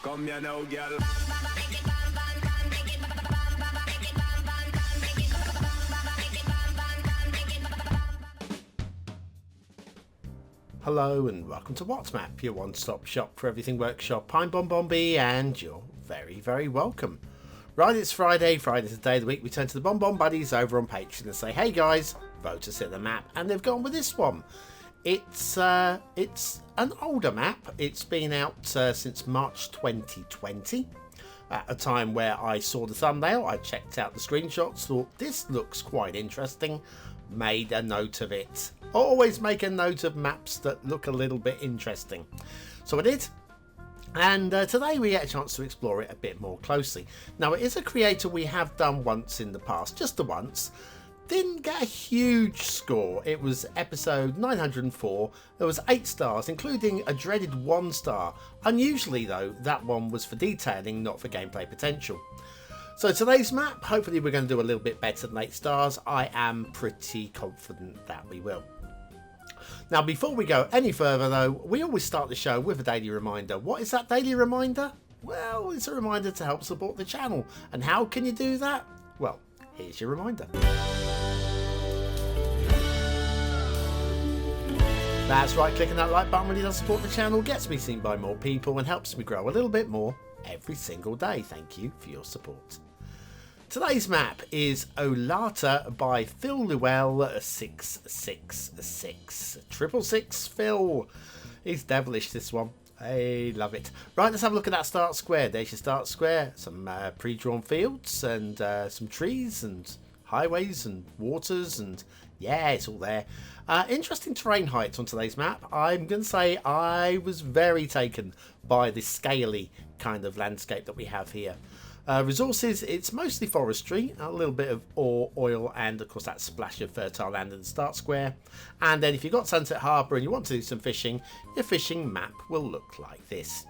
Come here now, girl. Hello and welcome to WhatsMap, your one-stop shop for everything workshop. I'm BonBonB and you're very, very welcome. Right, it's Friday. Friday's the day of the week we turn to the BonBon buddies over on Patreon and say, hey guys, vote us in the map, and they've gone with this one. It's an older map. It's been out since March 2020. At a time where I saw the thumbnail, I checked out the screenshots, thought this looks quite interesting, made a note of it. Always make a note of maps that look a little bit interesting. So I did. And today we get a chance to explore it a bit more closely. Now it is a creator we have done once in the past, just the once. Didn't get a huge score. It was episode 904. There was 8 stars, including a dreaded 1 star. Unusually though, that one was for detailing, not for gameplay potential. So today's map, hopefully we're going to do a little bit better than 8 stars. I am pretty confident that we will. Now before we go any further though, we always start the show with a daily reminder. What is that daily reminder? Well, it's a reminder to help support the channel. And how can you do that? Well, here's your reminder. That's right, clicking that like button really does support the channel, gets me seen by more people and helps me grow a little bit more every single day. Thank you for your support. Today's map is Olata by Phil Llewell 666. 666 Phil. He's devilish, this one. I love it. Right, let's have a look at that start square. There's your start square. Some pre-drawn fields and some trees and highways and waters, and yeah, it's all there. Interesting terrain heights on today's map. I'm going to say I was very taken by the scaly kind of landscape that we have here. Resources, it's mostly forestry, a little bit of ore, oil, and of course that splash of fertile land in the start square. And then if you've got Sunset Harbour and you want to do some fishing, your fishing map will look like this.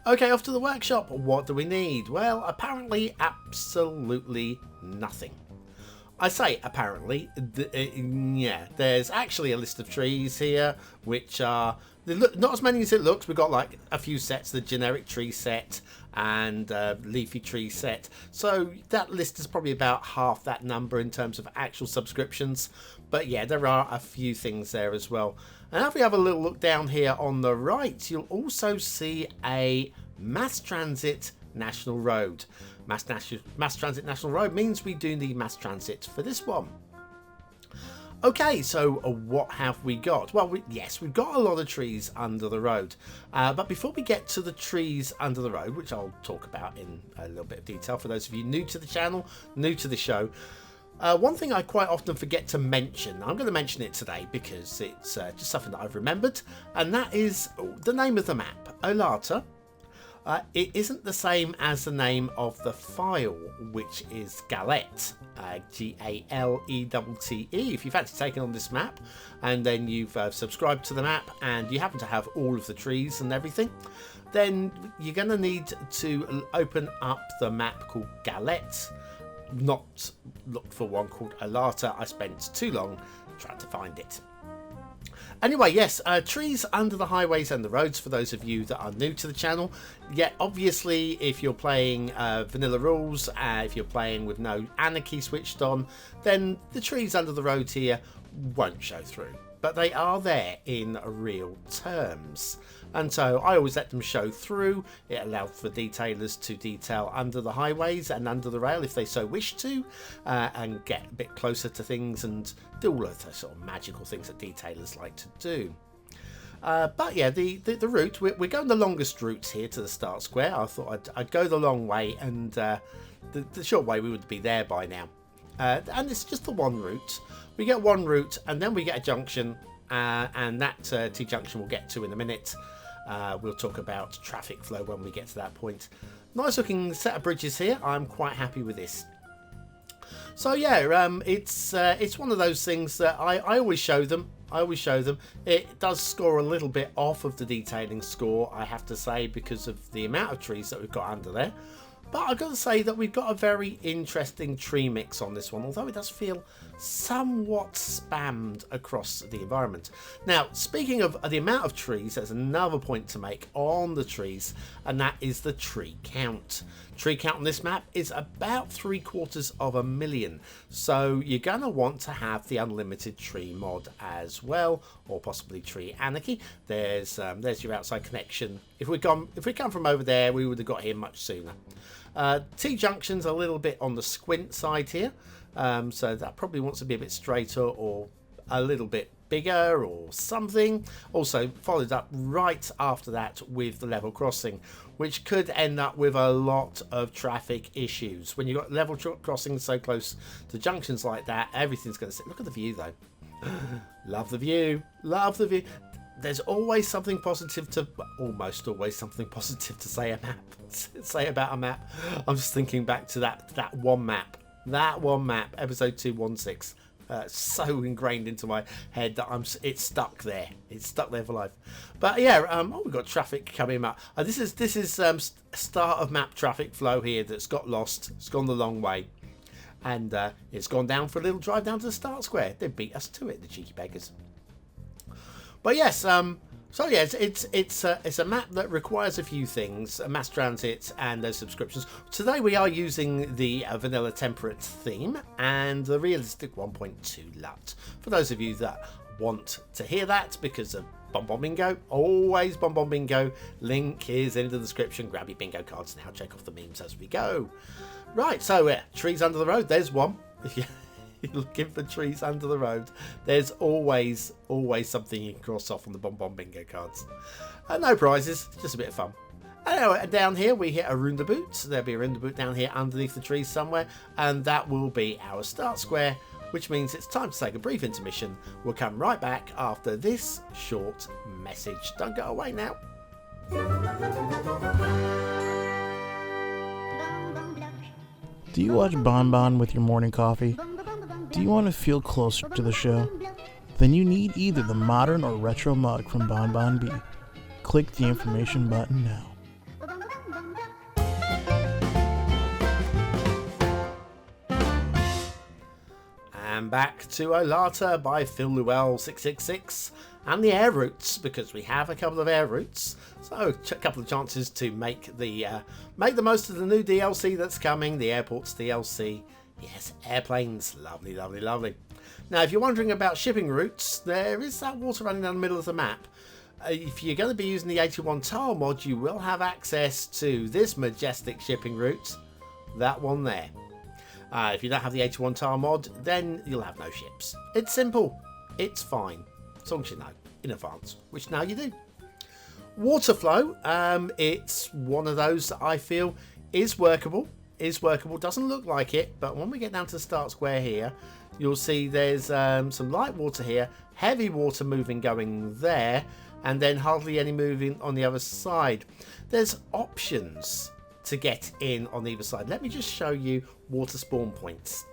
Okay, off to the workshop. What do we need? Well, apparently absolutely nothing. I say apparently, yeah, there's actually a list of trees here, which are not as many as it looks. We've got like a few sets, the generic tree set and leafy tree set. So that list is probably about half that number in terms of actual subscriptions. But yeah, there are a few things there as well. And if we have a little look down here on the right, you'll also see a mass transit national road. Mass transit national road means we do need mass transit for this one. Okay, so what have we got? Well, yes, we've got a lot of trees under the road. But before we get to the trees under the road, which I'll talk about in a little bit of detail for those of you new to the channel, new to the show, one thing I quite often forget to mention, I'm going to mention it today because it's just something that I've remembered, and that is the name of the map, Olata. It isn't the same as the name of the file, which is Galette, G-A-L-E-T-T-E. If you fancy taking on this map and then you've subscribed to the map and you happen to have all of the trees and everything, then you're going to need to open up the map called Galette, not look for one called Olata. I spent too long trying to find it. Anyway, yes, trees under the highways and the roads for those of you that are new to the channel. Yeah, obviously, if you're playing vanilla rules, if you're playing with no anarchy switched on, then the trees under the road here won't show through. But they are there in real terms. And so I always let them show through. It allows for detailers to detail under the highways and under the rail if they so wish to, and get a bit closer to things and do all of the sort of magical things that detailers like to do. But yeah, the route, we're going the longest route here to the start square. I thought I'd go the long way, and the short way we would be there by now. And it's just the one route. We get one route and then we get a junction, and that T-junction we'll get to in a minute. We'll talk about traffic flow when we get to that point. Nice looking set of bridges here. I'm quite happy with this. So yeah, it's one of those things that I always show them. It does score a little bit off of the detailing score, I have to say, because of the amount of trees that we've got under there. But I've got to say that we've got a very interesting tree mix on this one, although it does feel somewhat spammed across the environment. Now, speaking of the amount of trees, there's another point to make on the trees, and that is the tree count. Tree count on this map is about 3/4 so you're going to want to have the unlimited tree mod as well, or possibly tree anarchy. There's your outside connection. If we come from over there, we would have got here much sooner. T-junction's a little bit on the squint side here, so that probably wants to be a bit straighter or a little bit bigger or something. Also followed up right after that with the level crossing, which could end up with a lot of traffic issues. When you've got level crossing so close to junctions like that, everything's going to sit. Look at the view though. Love the view, love the view. There's always something positive to, almost always something positive to say about a map. I'm just thinking back to that one map, episode 216. So ingrained into my head that it's stuck there. It's stuck there for life. But yeah, we've got traffic coming up. This is start of map traffic flow here that's got lost. It's gone the long way, and it's gone down for a little drive down to the start square. They beat us to it, the cheeky beggars. But yes, so yeah, it's a map that requires a few things: mass transit and those subscriptions. Today we are using the vanilla temperate theme and the realistic 1.2 LUT. For those of you that want to hear that because of BonBonBingo, always BonBonBingo. Link is in the description. Grab your bingo cards now. Check off the memes as we go. Right, so trees under the road. There's one. If you're looking for trees under the road, there's always something you can cross off on the BonBonBingo cards. No prizes, just a bit of fun. Anyway, down here we hit a roundabout. There'll be a roundabout down here underneath the trees somewhere, and that will be our start square, which means it's time to take a brief intermission. We'll come right back after this short message. Don't go away now. Do you watch BonBon with your morning coffee? Do you want to feel closer to the show? Then you need either the modern or retro mug from BonBonB. Click the information button now. And back to Olata by Phil Llewell 666 and the air routes, because we have a couple of air routes. So a couple of chances to make the most of the new DLC that's coming, the airports DLC. Yes, airplanes, lovely, lovely, lovely. Now, if you're wondering about shipping routes, there is that water running down the middle of the map. If you're going to be using the 81 tile mod, you will have access to this majestic shipping route, that one there. If you don't have the 81 tile mod, then you'll have no ships. It's simple. It's fine. As long as you know in advance, which now you do. Water flow, it's one of those that I feel is workable. Doesn't look like it, but when we get down to the start square here, you'll see there's some light water here, heavy water moving going there, and then hardly any moving on the other side. There's options to get in on either side. Let me just show you water spawn points,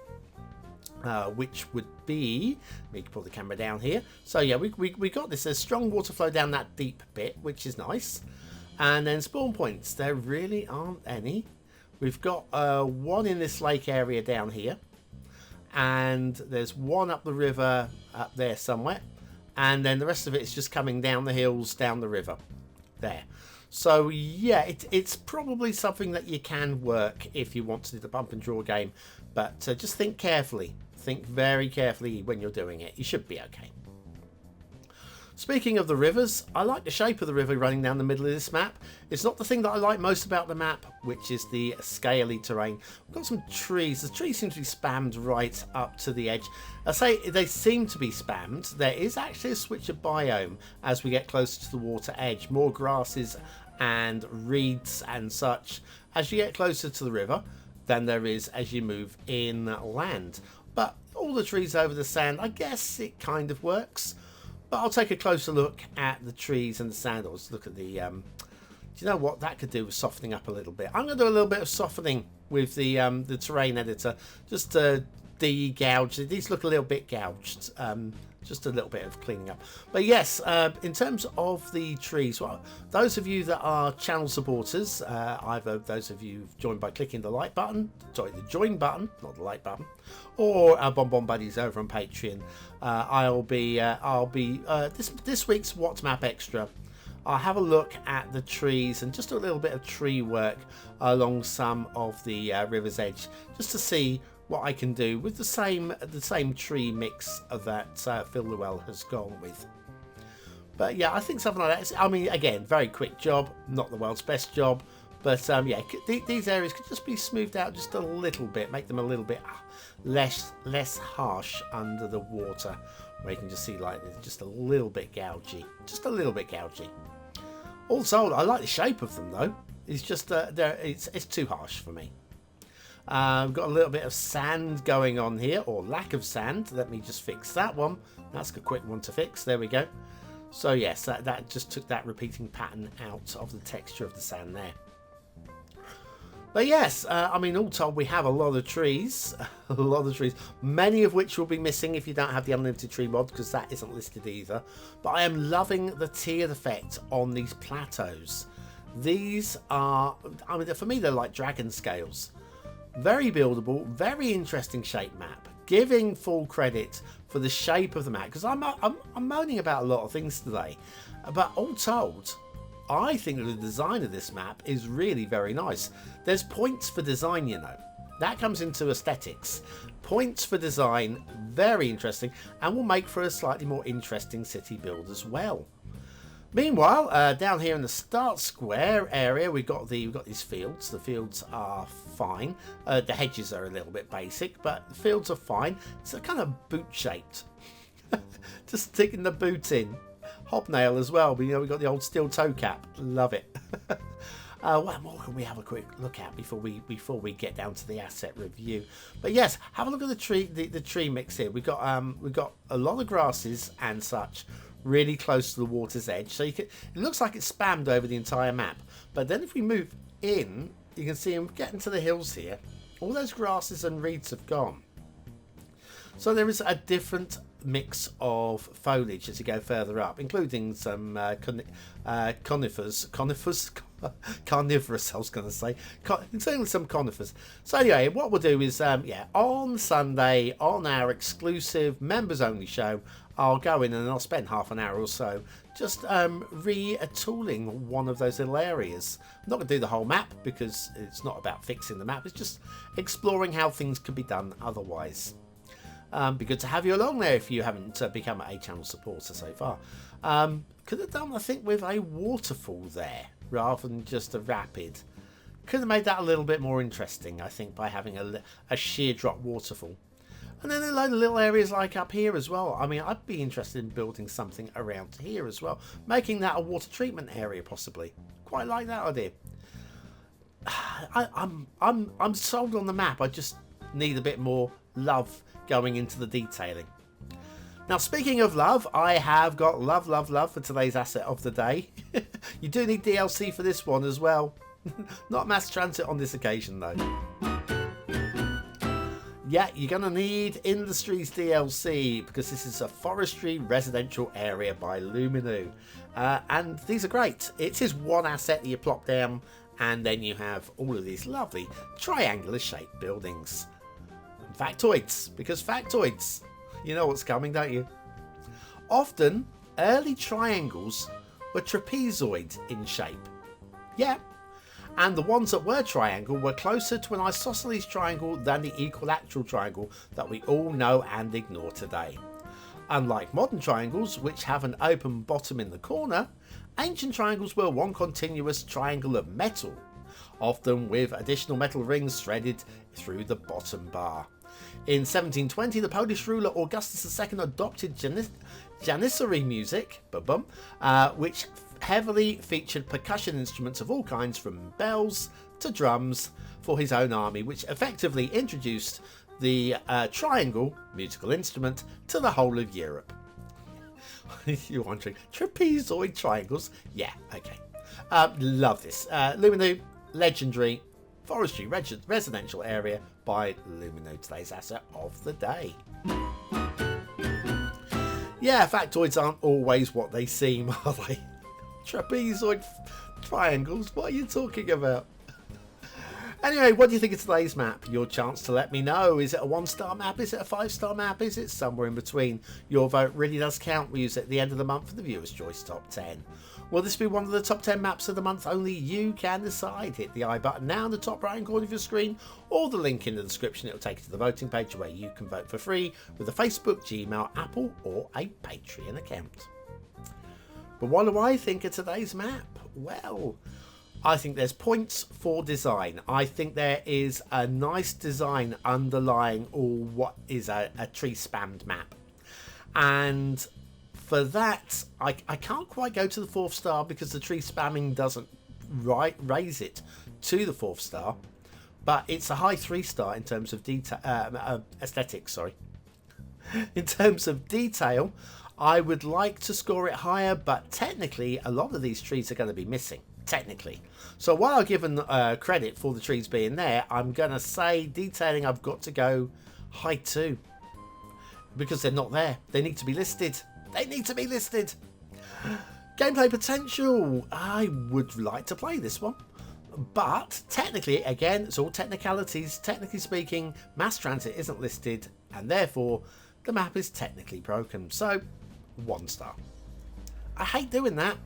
which would be, we can pull the camera down here. So yeah, we got this. There's strong water flow down that deep bit, which is nice. And then spawn points, there really aren't any. We've got one in this lake area down here, and there's one up the river up there somewhere, and then the rest of it is just coming down the hills, down the river there. So yeah, it's probably something that you can work if you want to do the bump and draw game, but just think carefully. Think very carefully when you're doing it. You should be okay. Speaking of the rivers, I like the shape of the river running down the middle of this map. It's not the thing that I like most about the map, which is the scaly terrain. We've got some trees. The trees seem to be spammed right up to the edge. I say they seem to be spammed. There is actually a switch of biome as we get closer to the water edge. More grasses and reeds and such as you get closer to the river than there is as you move inland. But all the trees over the sand, I guess it kind of works. But I'll take a closer look at the trees and the sandals. Look at the, do you know what that could do with softening up a little bit? I'm going to do a little bit of softening with the terrain editor, just to de-gouged. These look a little bit gouged. Just a little bit of cleaning up. But yes, in terms of the trees, well, those of you that are channel supporters, either those of you who've joined by clicking the like button, sorry, the join button, not the like button, or our BonBon buddies over on Patreon, I'll be this week's What's Map Extra. I'll have a look at the trees and just a little bit of tree work along some of the river's edge, just to see what I can do with the same tree mix that Phil Llewell has gone with. But yeah, I think something like that. I mean, again, very quick job, not the world's best job, but yeah, these areas could just be smoothed out just a little bit, make them a little bit less harsh under the water, where you can just see like it's just a little bit gougy, just a little bit gougy. Also, I like the shape of them though. It's just it's too harsh for me. We've got a little bit of sand going on here, or lack of sand. Let me just fix that one. That's a quick one to fix. There we go. So yes, that just took that repeating pattern out of the texture of the sand there. But yes, I mean, all told, we have a lot of trees. A lot of trees. Many of which will be missing if you don't have the unlimited tree mod, because that isn't listed either. But I am loving the tiered effect on these plateaus. These are, I mean, for me, they're like dragon scales. Very buildable, very interesting shape map. Giving full credit for the shape of the map, because I'm moaning about a lot of things today. But all told, I think the design of this map is really very nice. There's points for design, you know. That comes into aesthetics. Points for design, very interesting, and will make for a slightly more interesting city build as well. Meanwhile, down here in the start square area, we've got these fields. The fields are fine. The hedges are a little bit basic, but the fields are fine. It's a kind of boot shaped. Just sticking the boot in. Hobnail as well. But, you know, we've got the old steel toe cap. Love it. What more can we have a quick look at before we get down to the asset review? But yes, have a look at the tree mix here. We've got a lot of grasses and such, really close to the water's edge, so it looks like it's spammed over the entire map. But then if we move in, you can see I'm getting to the hills here. All those grasses and reeds have gone, so there is a different mix of foliage as you go further up, including some carnivorous I was going to say, including some conifers. So anyway, what we'll do is on Sunday, on our exclusive members only show, I'll go in and I'll spend half an hour or so just retooling one of those little areas. I'm not going to do the whole map because it's not about fixing the map, it's just exploring how things could be done otherwise. Be good to have you along there if you haven't become an A-channel supporter so far. Could have done, I think, with a waterfall there rather than just a rapid. Could have made that a little bit more interesting, I think, by having a sheer drop waterfall. And then a load of little areas like up here as well. I mean, I'd be interested in building something around here as well, making that a water treatment area possibly. Quite like that idea. I'm sold on the map. I just need a bit more love going into the detailing. Now, speaking of love, I have got love for today's asset of the day. You do need DLC for this one as well. Not mass transit on this occasion though. Yeah, you're going to need Industries DLC because this is a Forestry Residential Area by Luminou. And these are great. It is one asset that you plop down and then you have all of these lovely triangular shaped buildings. Factoids, because factoids, you know what's coming, don't you? Often, early triangles were trapezoid in shape. Yeah. And the ones that were triangle were closer to an isosceles triangle than the equilateral triangle that we all know and ignore today. Unlike modern triangles, which have an open bottom in the corner, ancient triangles were one continuous triangle of metal, often with additional metal rings threaded through the bottom bar. In 1720, the Polish ruler Augustus II adopted Janissary music, which heavily featured percussion instruments of all kinds from bells to drums for his own army, which effectively introduced the triangle musical instrument to the whole of Europe. You're wondering, trapezoid triangles? Yeah, okay. Love this. Luminou, legendary. Forestry Residential Area by Luminou, today's asset of the day. Yeah, factoids aren't always what they seem, are they? Trapezoid triangles, what are you talking about? Anyway, what do you think of today's map? Your chance to let me know. Is it a 1-star map? Is it a 5-star map? Is it somewhere in between? Your vote really does count. We use it at the end of the month for the Viewer's Choice Top 10. Will this be one of the top 10 maps of the month? Only you can decide. Hit the I button now in the top right hand corner of your screen, or the link in the description. It will take you to the voting page where you can vote for free with a Facebook, Gmail, Apple or a Patreon account. But what do I think of today's map? Well, I think there's points for design. I think there is a nice design underlying all what is a tree spammed map. And for that, I can't quite go to the 4th star because the tree spamming doesn't raise it to the 4th star. But it's a high 3-star in terms of aesthetics, sorry. In terms of detail, I would like to score it higher, but technically a lot of these trees are going to be missing. Technically. So while I've given credit for the trees being there, I'm going to say detailing I've got to go high 2. Because they're not there. They need to be listed. They need to be listed. Gameplay potential. I would like to play this one. But technically, again, it's all technicalities. Technically speaking, mass transit isn't listed. And therefore, the map is technically broken. So, 1 star. I hate doing that.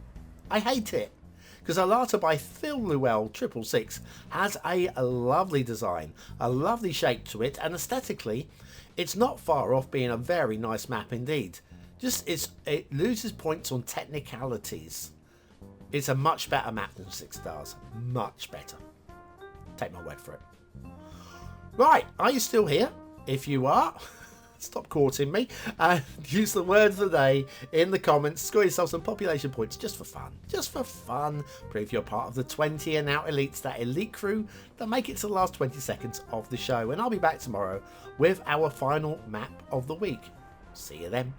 I hate it. Because Olata by Phil Llewell 666 has a lovely design, a lovely shape to it, and aesthetically, it's not far off being a very nice map indeed. Just it loses points on technicalities. It's a much better map than 6 stars. Much better. Take my word for it. Right, are you still here? If you are, stop courting me and use the word of the day in the comments. Score yourself some population points just for fun. Just for fun. Prove you're part of the 20 and out elites, that elite crew that make it to the last 20 seconds of the show. And I'll be back tomorrow with our final map of the week. See you then.